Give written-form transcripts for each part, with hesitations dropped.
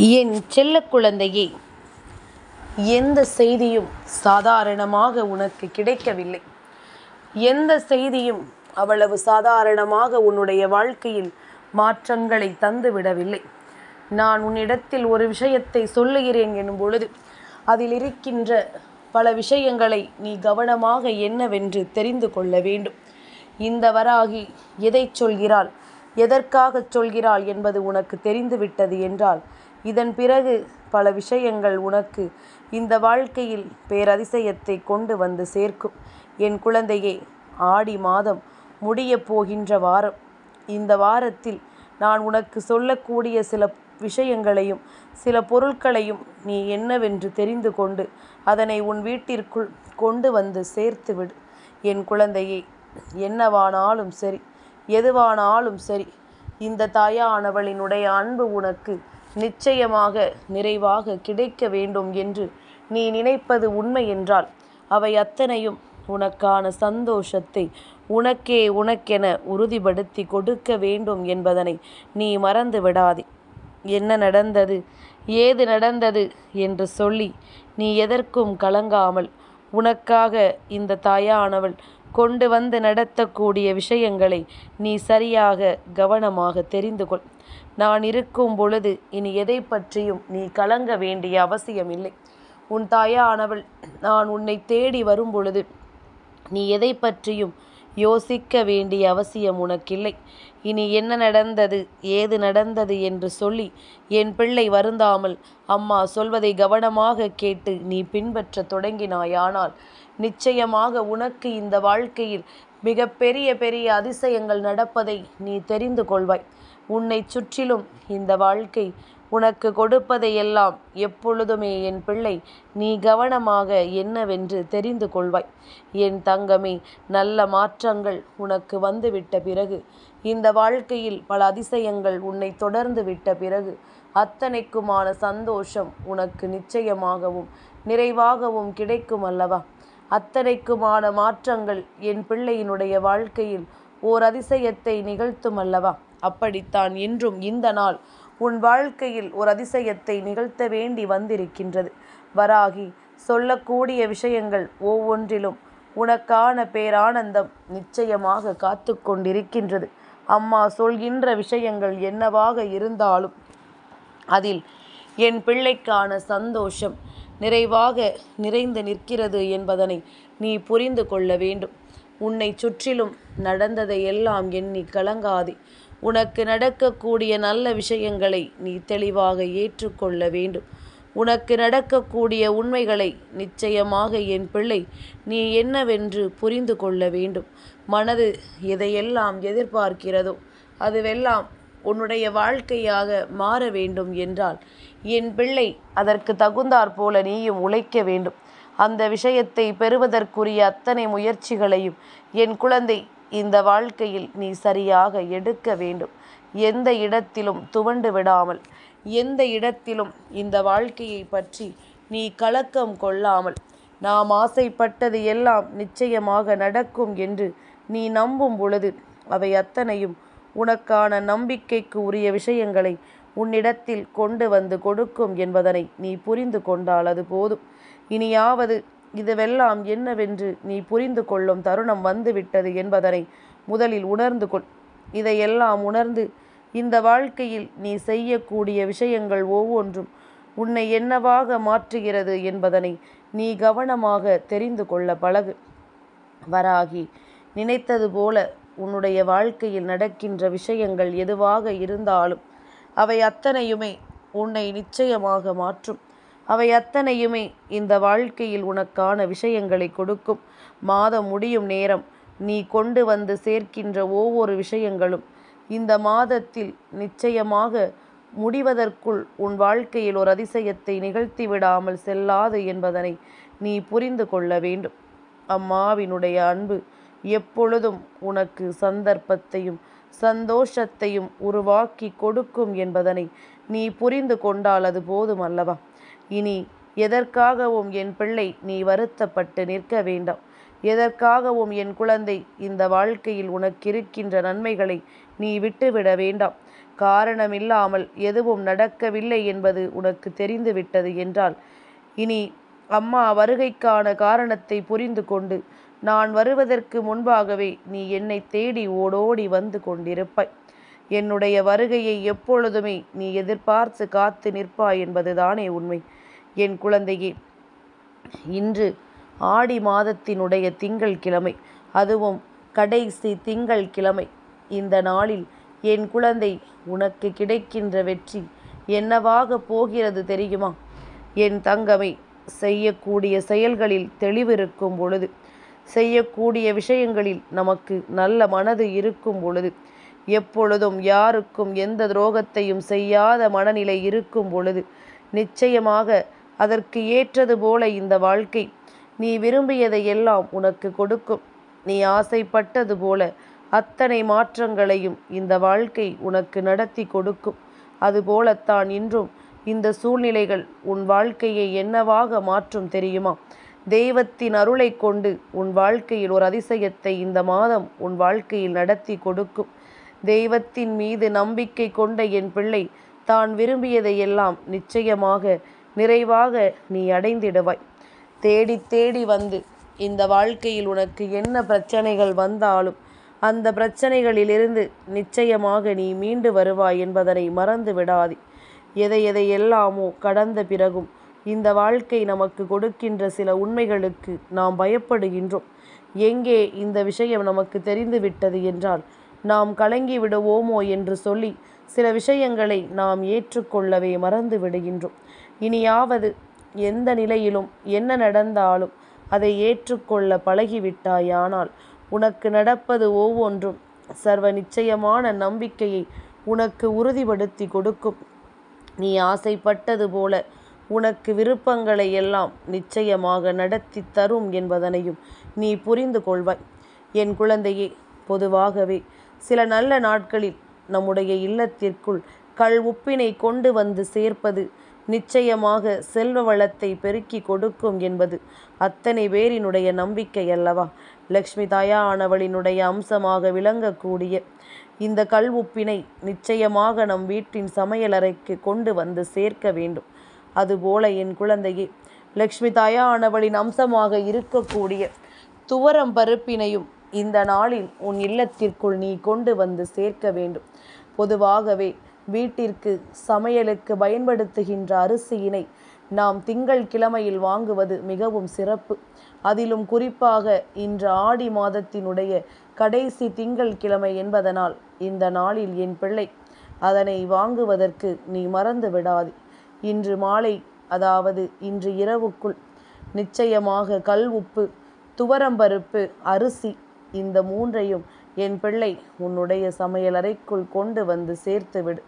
என் செல்ல குழந்தையே, எந்த செய்தியும் சாதாரணமாக உனக்கு கிடைக்கவில்லை. எந்த செய்தியும் அவ்வளவு சாதாரணமாக உன்னுடைய வாழ்க்கையில் மாற்றங்களை தந்துவிடவில்லை. நான் உன்னிடத்தில் ஒரு விஷயத்தை சொல்லுகிறேன் எனும் பொழுது அதில் இருக்கின்ற பல விஷயங்களை நீ கவனமாக என்னவென்று தெரிந்து கொள்ள வேண்டும். இந்த வராகி எதை சொல்கிறாள், எதற்காக சொல்கிறாள் என்பது உனக்கு தெரிந்துவிட்டது என்றால், இதன் பிறகு பல விஷயங்கள் உனக்கு இந்த வாழ்க்கையில் பேரதிசயத்தை கொண்டு வந்து சேர்க்கும். என் குழந்தையே, ஆடி மாதம் முடியப் போகின்ற வாரம். இந்த வாரத்தில் நான் உனக்கு சொல்லக்கூடிய சில விஷயங்களையும் சில பொருட்களையும் நீ என்னவென்று தெரிந்து கொண்டு அதனை உன் வீட்டிற்குள் கொண்டு வந்து சேர்த்துவிடு. என் குழந்தையே, என்னவானாலும் சரி, எதுவானாலும் சரி, இந்த தாயானவளினுடைய அன்பு உனக்கு நிச்சயமாக நிறைவாக கிடைக்க வேண்டும் என்று நீ நினைப்பது உண்மை என்றால், அவை அத்தனையும் உனக்கான சந்தோஷத்தை உனக்கென உறுதிப்படுத்தி கொடுக்க வேண்டும் என்பதனை நீ மறந்து விடாதே. என்ன நடந்தது, ஏது நடந்தது என்று சொல்லி நீ எதற்கும் கலங்காமல், உனக்காக இந்த தாயானவள் கொண்டு வந்து நடத்தக்கூடிய விஷயங்களை நீ சரியாக கவனமாக தெரிந்து கொள். நான் இருக்கும் பொழுது இனி எதை பற்றியும் நீ கலங்க வேண்டிய அவசியமில்லை. உன் தாயானவள் நான் உன்னை தேடி வரும் பொழுது நீ எதை பற்றியும் யோசிக்க வேண்டிய அவசியம் உனக்கில்லை. இனி என்ன நடந்தது, ஏது நடந்தது என்று சொல்லி என் பிள்ளை வருந்தாமல் அம்மா சொல்வதை கவனமாக கேட்டு நீ பின்பற்ற தொடங்கினாயானால், நிச்சயமாக உனக்கு இந்த வாழ்க்கையில் மிக பெரிய அதிசயங்கள் நடப்பதை நீ தெரிந்து கொள்வாய். உன்னை சுற்றிலும் இந்த வாழ்க்கை உனக்கு கொடுப்பதையெல்லாம் எப்பொழுதுமே என் பிள்ளை நீ கவனமாக என்னவென்று தெரிந்து கொள்வாய். என் தங்கமே, நல்ல மாற்றங்கள் உனக்கு வந்துவிட்ட பிறகு, இந்த வாழ்க்கையில் பல அதிசயங்கள் உன்னை தொடர்ந்து விட்ட பிறகு, அத்தனைக்குமான சந்தோஷம் உனக்கு நிச்சயமாகவும் நிறைவாகவும் கிடைக்கும் அல்லவா? அத்தனைக்குமான மாற்றங்கள் என் பிள்ளையினுடைய வாழ்க்கையில் ஓர் அதிசயத்தை நிகழ்த்தும் அல்லவா? அப்படித்தான் இன்றும் இந்த நாள் உன் வாழ்க்கையில் ஒரு அதிசயத்தை நிகழ்த்த வேண்டி வந்திருக்கின்றது. வராகி சொல்லக்கூடிய விஷயங்கள் ஒவ்வொன்றிலும் உனக்கான பேரானந்தம் நிச்சயமாக காத்து கொண்டிருக்கின்றது. அம்மா சொல்கின்ற விஷயங்கள் என்னவாக இருந்தாலும் அதில் என் பிள்ளைக்கான சந்தோஷம் நிறைவாக நிறைந்து நிற்கிறது என்பதனை நீ புரிந்து கொள்ள வேண்டும். உன்னை சுற்றிலும் நடந்ததை எல்லாம் எண்ணி கலங்காதே. உனக்கு நடக்கக்கூடிய நல்ல விஷயங்களை நீ தெளிவாக ஏற்றுக்கொள்ள வேண்டும். உனக்கு நடக்கக்கூடிய உண்மைகளை நிச்சயமாக என் பிள்ளை நீ என்னவென்று புரிந்து கொள்ள வேண்டும். மனது எதையெல்லாம் எதிர்பார்க்கிறதோ அதுவெல்லாம் உன்னுடைய வாழ்க்கையாக மாற வேண்டும் என்றால், என் பிள்ளை அதற்கு தகுந்தாற் போல நீயும் உழைக்க வேண்டும். அந்த விஷயத்தை பெறுவதற்குரிய அத்தனை முயற்சிகளையும் என் குழந்தை இந்த வாழ்க்கையில் நீ சரியாக எடுக்க வேண்டும். எந்த இடத்திலும் துவண்டு விடாமல், எந்த இடத்திலும் இந்த வாழ்க்கையை பற்றி நீ கலக்கம் கொள்ளாமல், நாம் ஆசைப்பட்டது எல்லாம் நிச்சயமாக நடக்கும் என்று நீ நம்பும் பொழுது, அவை அத்தனையும் உனக்கான நம்பிக்கைக்கு உரிய விஷயங்களை உன்னிடத்தில் கொண்டு வந்து கொடுக்கும் என்பதனை நீ புரிந்து கொண்டால் அது போதும். இனியாவது இதுவெல்லாம் என்னவென்று நீ புரிந்து கொள்ளும் தருணம் வந்துவிட்டது என்பதனை முதலில் உணர்ந்து கொள். இதையெல்லாம் உணர்ந்து இந்த வாழ்க்கையில் நீ செய்யக்கூடிய விஷயங்கள் ஒவ்வொன்றும் உன்னை என்னவாக மாற்றுகிறது என்பதனை நீ கவனமாக தெரிந்து கொள்ள பழகு. வராகி, நினைத்தது போல உன்னுடைய வாழ்க்கையில் நடக்கின்ற விஷயங்கள் எதுவாக இருந்தாலும் அவை அத்தனையுமே உன்னை நிச்சயமாக மாற்றும். அவை அத்தனையுமே இந்த வாழ்க்கையில் உனக்கான விஷயங்களை கொடுக்கும். மாதம் முடியும் நேரம் நீ கொண்டு வந்து சேர்க்கின்ற ஒவ்வொரு விஷயங்களும் இந்த மாதத்தில் நிச்சயமாக முடிவதற்குள் உன் வாழ்க்கையில் ஒரு அதிசயத்தை நிகழ்த்தி விடாமல் செல்லாது என்பதனை நீ புரிந்து கொள்ள வேண்டும். அம்மாவினுடைய அன்பு எப்பொழுதும் உனக்கு சந்தர்ப்பத்தையும் சந்தோஷத்தையும் உருவாக்கி கொடுக்கும் என்பதனை நீ புரிந்து கொண்டால் அது போதும் அல்லவா? இனி எதற்காகவும் என் பிள்ளை நீ வருத்தப்பட்டு நிற்க வேண்டாம். எதற்காகவும் என் குழந்தை இந்த வாழ்க்கையில் உனக்கிருக்கின்ற நன்மைகளை நீ விட்டுவிட வேண்டாம். காரணமில்லாமல் எதுவும் நடக்கவில்லை என்பது உனக்கு தெரிந்துவிட்டது என்றால், இனி அம்மா வருகைக்கான காரணத்தை புரிந்து கொண்டு நான் வருவதற்கு முன்பாகவே நீ என்னை தேடி ஓடோடி வந்து கொண்டிருப்பாய். என்னுடைய வருகையை எப்பொழுதுமே நீ எதிர்பார்த்து காத்து நிற்பாய் என்பதுதானே உண்மை. என் குழந்தையே, இன்று ஆடி மாதத்தினுடைய திங்கள் கிழமை, அதுவும் கடைசி திங்கள் கிழமை. இந்த நாளில் என் குழந்தை, உனக்கு கிடைக்கின்ற வெற்றி என்னவாக போகிறது தெரியுமா? என் தங்கமே, செய்யக்கூடிய செயல்களில் தெளிவிருக்கும் பொழுது, செய்யக்கூடிய விஷயங்களில் நமக்கு நல்ல மனது இருக்கும் பொழுது, எப்பொழுதும் யாருக்கும் எந்த துரோகத்தையும் செய்யாத மனநிலை இருக்கும் பொழுது, நிச்சயமாக அதற்கு ஏற்றது போல இந்த வாழ்க்கை நீ விரும்பியதை எல்லாம் உனக்கு கொடுக்கும். நீ ஆசைப்பட்டது போல அத்தனை மாற்றங்களையும் இந்த வாழ்க்கை உனக்கு நடத்தி கொடுக்கும். அதுபோலத்தான் இன்றும் இந்த சூழ்நிலைகள் உன் வாழ்க்கையை என்னவாக மாற்றும் தெரியுமா? தெய்வத்தின் அருளை கொண்டு உன் வாழ்க்கையில் ஒரு அதிசயத்தை இந்த மாதம் உன் வாழ்க்கையில் நடத்தி கொடுக்கும். தெய்வத்தின் மீது நம்பிக்கை கொண்ட என் பிள்ளை, தான் விரும்பியதை எல்லாம் நிச்சயமாக நிறைவாக நீ அடைந்திடுவாய். தேடி தேடி வந்து இந்த வாழ்க்கையில் உனக்கு என்ன பிரச்சனைகள் வந்தாலும் அந்த பிரச்சனைகளிலிருந்து நிச்சயமாக நீ மீண்டு வருவாய் என்பதனை மறந்து விடாதே. எதையெல்லாமோ கடந்த பிறகும் இந்த வாழ்க்கை நமக்கு கொடுக்கின்ற சில உண்மைகளுக்கு நாம் பயப்படுகின்றோம். எங்கே இந்த விஷயம் நமக்கு தெரிந்துவிட்டது என்றால் நாம் கலங்கி விடுவோமோ என்று சொல்லி சில விஷயங்களை நாம் ஏற்றுக்கொள்ளவே மறந்து விடுகின்றோம். இனியாவது எந்த நிலையிலும் என்ன நடந்தாலும் அதை ஏற்றுக்கொள்ள பழகிவிட்டாயானால் உனக்கு நடப்பது ஒவ்வொன்றும் சர்வ நிச்சயமான நம்பிக்கையை உனக்கு உறுதிப்படுத்தி கொடுக்கும். நீ ஆசைப்பட்டது போல உனக்கு விருப்பங்களை எல்லாம் நிச்சயமாக நடத்தி தரும் என்பதனையும் நீ புரிந்து கொள்வாய். என் குழந்தையே, பொதுவாகவே சில நல்ல நாட்களில் நம்முடைய இல்லத்திற்குள் கல் உப்பினை கொண்டு வந்து சேர்ப்பது நிச்சயமாக செல்வ வளத்தை பெருக்கி கொடுக்கும் என்பது அத்தனை பேரினுடைய நம்பிக்கை அல்லவா? லக்ஷ்மி தாயானவளினுடைய அம்சமாக விளங்கக்கூடிய இந்த கல் உப்பினை நிச்சயமாக நம் வீட்டின் சமையலறைக்கு கொண்டு வந்து சேர்க்க வேண்டும். அதுபோல என் குழந்தையே, லக்ஷ்மி தாயானவளின் அம்சமாக இருக்கக்கூடிய துவரம் பருப்பினையும் இந்த நாளில் உன் இல்லத்திற்குள் நீ கொண்டு வந்து சேர்க்க வேண்டும். பொதுவாகவே வீட்டிற்கு சமையலுக்கு பயன்படுத்துகின்ற அரிசியினை நாம் திங்கள் கிழமையில் வாங்குவது மிகவும் சிறப்பு. அதிலும் குறிப்பாக இன்று ஆடி மாதத்தினுடைய கடைசி திங்கள் கிழமை என்பதனால் இந்த நாளில் என் பிள்ளை அதனை வாங்குவதற்கு நீ மறந்து விடாதே. இன்று மாலை, அதாவது இன்று இரவுக்குள் நிச்சயமாக கல் உப்பு, துவரம்பருப்பு, அரிசி இந்த மூன்றையும் என் பிள்ளை உன்னுடைய சமையலறைக்குள் கொண்டு வந்து சேர்த்து விடு.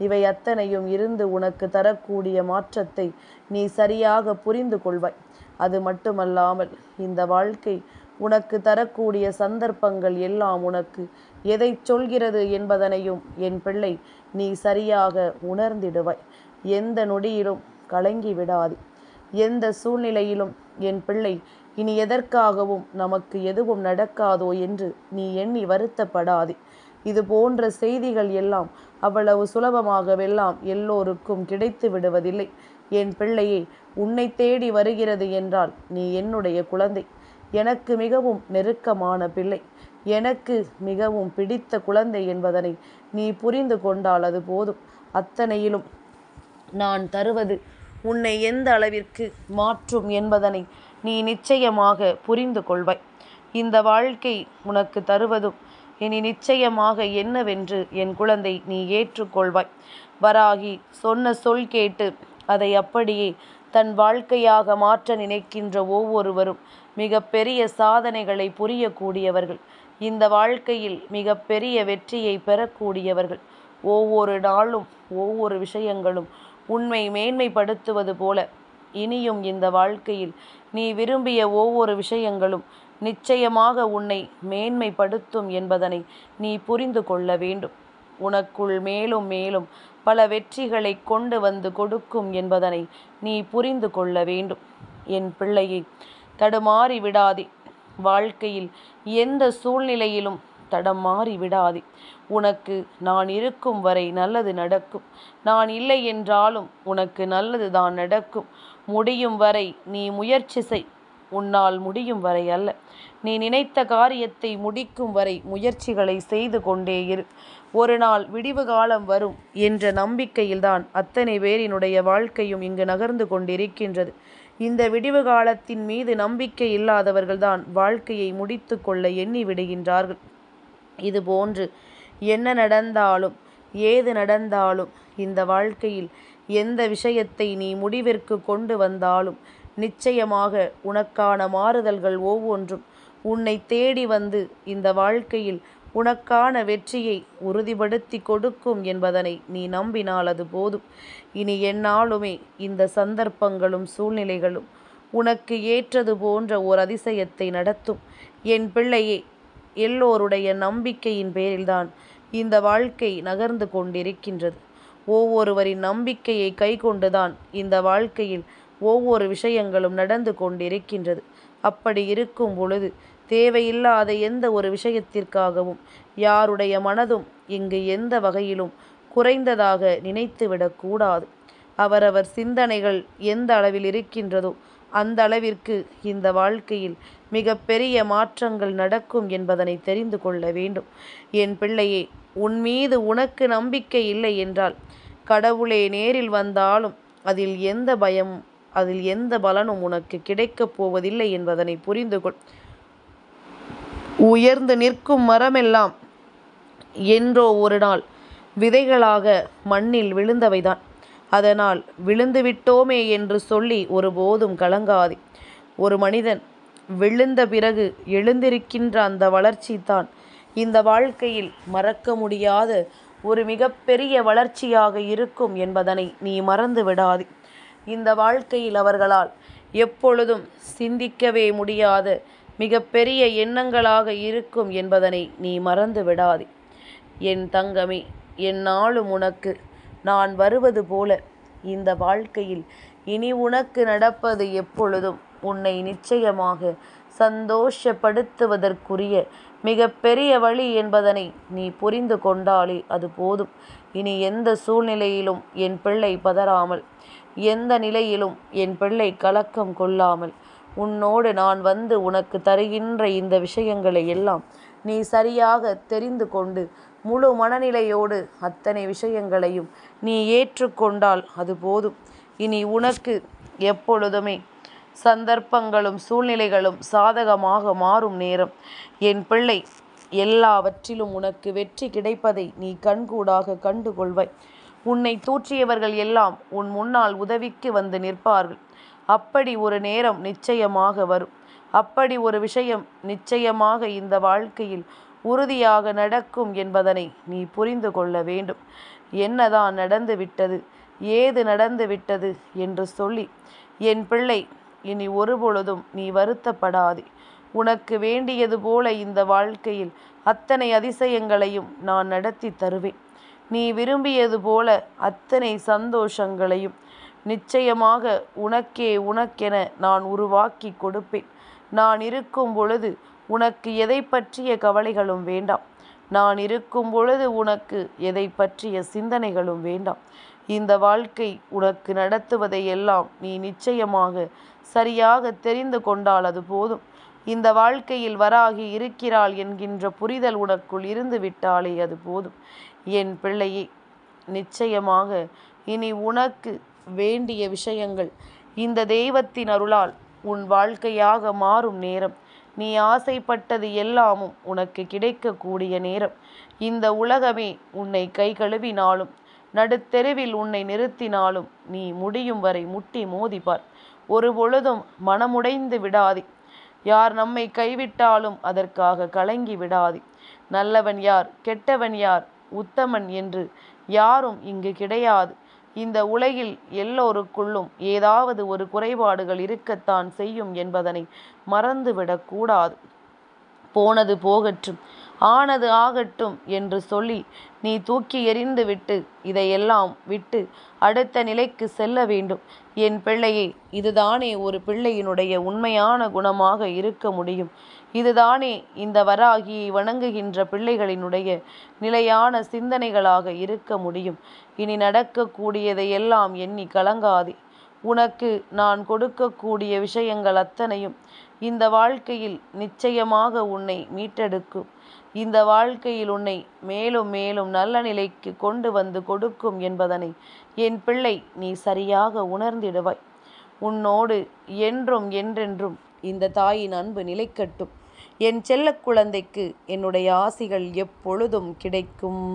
இவை அத்தனையும் இருந்து உனக்கு தரக்கூடிய மாற்றத்தை நீ சரியாக புரிந்து கொள்வாய். அது மட்டுமல்லாமல் இந்த வாழ்க்கை உனக்கு தரக்கூடிய சந்தர்ப்பங்கள் எல்லாம் உனக்கு எதை சொல்கிறது என்பதனையும் என் பிள்ளை நீ சரியாக உணர்ந்திடுவாய். எந்த நொடியிலும் கலங்கி விடாதே. எந்த சூழ்நிலையிலும் என் பிள்ளை இனி எதற்காகவும் நமக்கு எதுவும் நடக்காதோ என்று நீ எண்ணி வருத்தப்படாதே. இது போன்ற செய்திகள் எல்லாம் அவ்வளவு சுலபமாகவெல்லாம் எல்லோருக்கும் கிடைத்து விடுவதில்லை. என் பிள்ளையே, உன்னை தேடி வருகிறது என்றால் நீ என்னுடைய குழந்தை, எனக்கு மிகவும் நெருக்கமான பிள்ளை, எனக்கு மிகவும் பிடித்த குழந்தை என்பதனை நீ புரிந்து கொண்டால் அது போதும். அத்தனையிலும் நான் தருவது உன்னை எந்த அளவிற்கு மாற்றும் என்பதனை நீ நிச்சயமாக புரிந்து கொள்வாய். இந்த வாழ்க்கை உனக்கு தருவதும் இனி நிச்சயமாக என்னவென்று என் குழந்தை நீ ஏற்றுக்கொள்வாய். வராகி சொன்ன சொல் கேட்டு அதை அப்படியே தன் வாழ்க்கையாக மாற்ற நினைக்கின்ற ஒவ்வொருவரும் மிக பெரிய சாதனைகளை புரியக்கூடியவர்கள். இந்த வாழ்க்கையில் மிக பெரிய வெற்றியை பெறக்கூடியவர்கள். ஒவ்வொரு நாளும் ஒவ்வொரு விஷயங்களும் உன்னை மேன்மைப்படுத்துவது போல இனியும் இந்த வாழ்க்கையில் நீ விரும்பிய ஒவ்வொரு விஷயங்களும் நிச்சயமாக உன்னை மேன்மைப்படுத்தும் என்பதனை நீ புரிந்து கொள்ள வேண்டும். உனக்குள் மேலும் மேலும் பல வெற்றிகளை கொண்டு வந்து கொடுக்கும் என்பதனை நீ புரிந்து கொள்ள வேண்டும். என் பிள்ளையை, தடுமாறி விடாதே. வாழ்க்கையில் எந்த சூழ்நிலையிலும் தடம் மாறி விடாதே. உனக்கு நான் இருக்கும் வரை நல்லது நடக்கும். நான் இல்லை என்றாலும் உனக்கு நல்லது தான் நடக்கும். முடியும் வரை நீ முயற்சி செய். உன்னால் முடியும் வரை அல்ல, நீ நினைத்த காரியத்தை முடிக்கும் வரை முயற்சிகளை செய்து கொண்டே இரு. ஒரு நாள் விடிவு காலம் வரும் என்ற நம்பிக்கையில்தான் அத்தனை பேரினுடைய வாழ்க்கையும் இங்கு நகர்ந்து கொண்டிருக்கின்றது. இந்த விடிவு காலத்தின் மீது நம்பிக்கை இல்லாதவர்கள்தான் வாழ்க்கையை முடித்து கொள்ள எண்ணி விடுகின்றார்கள். இது போன்று என்ன நடந்தாலும் ஏது நடந்தாலும் இந்த வாழ்க்கையில் எந்த விஷயத்தை நீ முடிவிற்கு கொண்டு வந்தாலும் நிச்சயமாக உனக்கான மாறுதல்கள் ஒவ்வொன்றும் உன்னை தேடி வந்து இந்த வாழ்க்கையில் உனக்கான வெற்றியை உறுதிப்படுத்தி கொடுக்கும் என்பதனை நீ நம்பினால் அது போதும். இனி எந்நாளுமே இந்த சந்தர்ப்பங்களும் சூழ்நிலைகளும் உனக்கு ஏற்றது போன்ற ஓர் அதிசயத்தை நடத்தும். என் பிள்ளையே, எல்லோருடைய நம்பிக்கையின் பேரில்தான் இந்த வாழ்க்கை நகர்ந்து கொண்டிருக்கின்றது. ஒவ்வொருவரின் நம்பிக்கையை கை கொண்டுதான் இந்த வாழ்க்கையில் ஒவ்வொரு விஷயங்களும் நடந்து கொண்டிருக்கின்றது. அப்படி இருக்கும் பொழுது தேவையில்லாத எந்த ஒரு விஷயத்திற்காகவும் யாருடைய மனதும் இங்கு எந்த வகையிலும் குறைந்ததாக நினைத்துவிடக்கூடாது. அவரவர் சிந்தனைகள் எந்த அளவில் இருக்கின்றதோ அந்த அளவிற்கு இந்த வாழ்க்கையில் மிக பெரிய மாற்றங்கள் நடக்கும் என்பதனை தெரிந்து கொள்ள வேண்டும். என் பிள்ளையே, உன் மீது உனக்கு நம்பிக்கை இல்லை என்றால் கடவுளே நேரில் வந்தாலும் அதில் எந்த பயமும் அதில் எந்த பலனும் உனக்கு கிடைக்கப் போவதில்லை என்பதனை புரிந்து கொள். உயர்ந்து நிற்கும் மரமெல்லாம் என்றோ ஒரு நாள் விதைகளாக மண்ணில் விழுந்தவைதான். அதனால் விழுந்து விட்டோமே என்று சொல்லி ஒருபோதும் கலங்காதே. ஒரு மனிதன் விழுந்த பிறகு எழுந்திருக்கின்ற அந்த வளர்ச்சி தான் இந்த வாழ்க்கையில் மறக்க முடியாத ஒரு மிகப்பெரிய வளர்ச்சியாக இருக்கும் என்பதனை நீ மறந்து விடாதே. இந்த வாழ்க்கையில் அவர்களால் எப்பொழுதும் சிந்திக்கவே முடியாத மிகப்பெரிய எண்ணங்களாக இருக்கும் என்பதனை நீ மறந்து விடாதே. என் தங்கமே, எந்நாளும் உனக்கு நான் வருவது போல இந்த வாழ்க்கையில் இனி உனக்கு நடப்பது எப்பொழுதும் உன்னை நிச்சயமாக சந்தோஷப்படுத்துவதற்குரிய மிகப்பெரிய வழி என்பதனை நீ புரிந்து கொண்டாலே அது போதும். இனி எந்த சூழ்நிலையிலும் என் பிள்ளை பதறாமல், எந்த நிலையிலும் என் பிள்ளை கலக்கம் கொள்ளாமல், உன்னோடு நான் வந்து உனக்கு தருகின்ற இந்த விஷயங்களை எல்லாம் நீ சரியாக தெரிந்து கொண்டு முழு மனநிலையோடு அத்தனை விஷயங்களையும் நீ ஏற்றுக்கொண்டால் அது போதும். இனி உனக்கு எப்பொழுதுமே சந்தர்ப்பங்களும் சூழ்நிலைகளும் சாதகமாக மாறும் நேரம். என் பிள்ளை, எல்லாவற்றிலும் உனக்கு வெற்றி கிடைப்பதை நீ கண்கூடாக கண்டு கொள்வாய். உன்னை தூற்றியவர்கள் எல்லாம் உன் முன்னால் உதவிக்கு வந்து நிற்பார்கள். அப்படி ஒரு நேரம் நிச்சயமாக வரும். அப்படி ஒரு விஷயம் நிச்சயமாக இந்த வாழ்க்கையில் உறுதியாக நடக்கும் என்பதனை நீ புரிந்து கொள்ள வேண்டும். என்னதான் நடந்து விட்டது, ஏது நடந்து விட்டது என்று சொல்லி என் பிள்ளை இனி ஒருபொழுதும் நீ வருத்தப்படாதே. உனக்கு வேண்டியது போல இந்த வாழ்க்கையில் அத்தனை அதிசயங்களையும் நான் நடத்தி தருவேன். நீ விரும்பியது போல அத்தனை சந்தோஷங்களையும் நிச்சயமாக உனக்கென நான் உருவாக்கி கொடுப்பேன். நான் இருக்கும் பொழுது உனக்கு எதை பற்றிய கவலைகளும் வேண்டாம். நான் இருக்கும் பொழுது உனக்கு எதை பற்றிய சிந்தனைகளும் வேண்டாம். இந்த வாழ்க்கை உனக்கு நடத்துவதை எல்லாம் நீ நிச்சயமாக சரியாக தெரிந்து கொண்டால் அது போதும். இந்த வாழ்க்கையில் வராகி இருக்கிறாள் என்கின்ற புரிதல் உனக்குள் இருந்து விட்டாலே அது போதும். என் பிள்ளையே, நிச்சயமாக இனி உனக்கு வேண்டிய விஷயங்கள் இந்த தெய்வத்தின் அருளால் உன் வாழ்க்கையாக மாறும் நேரம். நீ ஆசைப்பட்டது எல்லாமும் உனக்கு கிடைக்கக்கூடிய நேரம். இந்த உலகமே உன்னை கை கழுவினாலும் நடுத்தெருவில் உன்னை நிறுத்தினாலும் நீ முடியும் வரை முட்டி மோதிப்பார். ஒரு பொழுதும் மனமுடைந்து விடாதே. யார் நம்மை கைவிட்டாலும் அதற்காக கலங்கி விடாதே. நல்லவன் யார், கெட்டவன் யார், உத்தமன் என்று யாரும் இங்கு கிடையாது. இந்த உலகில் எல்லோருக்குள்ளும் ஏதாவது ஒரு குறைபாடுகள் இருக்கத்தான் செய்யும் என்பதனை மறந்துவிடக்கூடாது. போனது போகட்டும், ஆனது ஆகட்டும் என்று சொல்லி நீ தூக்கி எறிந்து விட்டு இதையெல்லாம் விட்டு அடுத்த நிலைக்கு செல்ல வேண்டும். என் பிள்ளையே, இதுதானே ஒரு பிள்ளையினுடைய உண்மையான குணமாக இருக்க முடியும். இதுதானே இந்த வராகியை வணங்குகின்ற பிள்ளைகளினுடைய நிலையான சிந்தனைகளாக இருக்க முடியும். இனி நடக்கக்கூடியதையெல்லாம் எண்ணி கலங்காதே. உனக்கு நான் கொடுக்கக்கூடிய விஷயங்கள் அத்தனையும் இந்த வாழ்க்கையில் நிச்சயமாக உன்னை மீட்டெடுக்கும். இந்த வாழ்க்கையில் உன்னை மேலும் மேலும் நல்ல நிலைக்கு கொண்டு வந்து கொடுக்கும் என்பதனை என் பிள்ளை நீ சரியாக உணர்ந்திடுவாய். உன்னோடு என்றும் என்றென்றும் இந்த தாயின் அன்பு நிலைக்கட்டும். என் செல்ல குழந்தைக்கு என்னுடைய ஆசிகள் எப்பொழுதும் கிடைக்கும்.